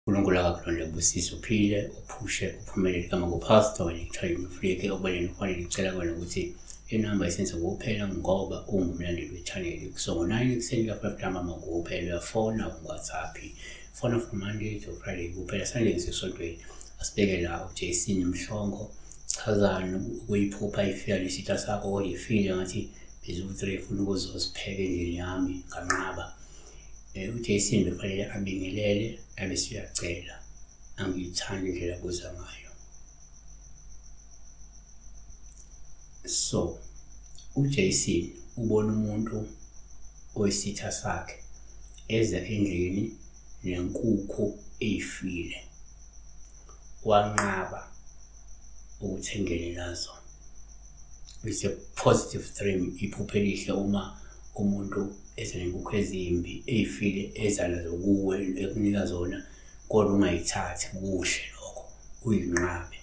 uNkulunkulu akakulonde ubusise uphile uphushe uphumelele igama nguPastor wena ngithiwa uMfrike obeleni kufanele ngicela kwena ukuthi inamba isenze kuphela ngoba ungumlandeli wechannel. So ngo-9 ekuseni ka-5 ntambama kuphela uyafona ku-WhatsApp, fona from Monday to Friday kuphela. Sunday ngisesontweni asibeke la uJC Mhlongo chazana ukuyiphupha ifika lesitha sakho oyifile ngathi bizu-3 funa ukuzosipheka endlini yami nganqaba. uJC befanele abingelele abese uyacela, angiyithandi indlela abuza ngayo. So uJC ubona umuntu oyisitha sakhe eza endlini nenkukhu eyifile, wanqaba ukuthi engene nazo. It's a positive dream, iphupho elihle uma umuntu eza nenkukhu ezimbi eyifile eza nazo kuwe ekunika zona kodwa ungayithathi. Kuhle lokho, uyinqabe.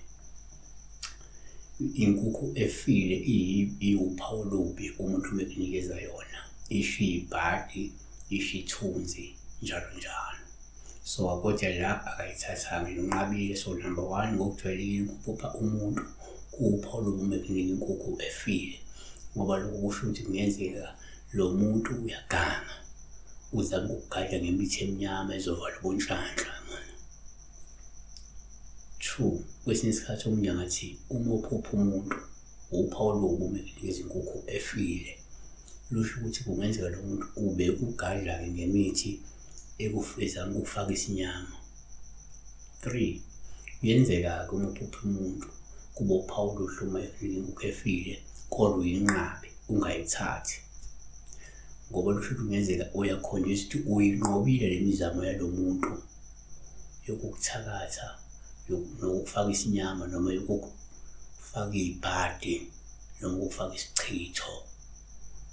Inkukhu efile iwuphawu olubi umuntu umekunikeza yona, isho ibhadi, isho ithunzi, njalo njalo. So kodwa la akayithathanga, unqabile. So number 1, ngokujwayelekile ukuphupha umuntu kuwuphawu olubi umekunika inkukhu efile, ngoba lokho kusho ukuthi kungenzeka lo muntu uyaganga, uzama ukugadla ngemithi emnyama ezovala ubunhlanhla. 2, kwesinye isikhathi omunye ngathi uma uphupha umuntu uphawu olubi umekunikeza inkukhu efile, lusho ukuthi kungenzeka lo muntu ube ugadla ngemithi ekufezanga ukufaka isinyama. 3, kuyenzeka uma uphupha umuntu kuba uphawu oluhle uma ekunika inkukhu efile kodwa uyinqabe ungayithathi, ngoba lusho ukuthi kungenzeka uyakhonjiswa ukuthi uyinqobile le mizamo yalo muntu yokukuthakatha, nokufaka isinyama noma yokufaka ibhadi noma ukufaka isichitho.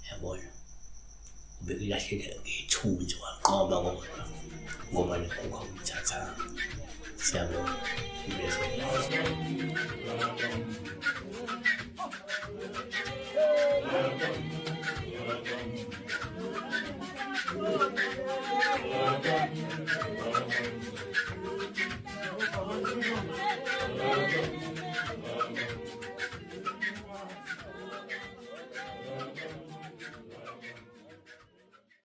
Yabona, ubekulahlele ngethunzi wanqoba kodwa ngoba le nkukhu awuyithathanga. Siyabona.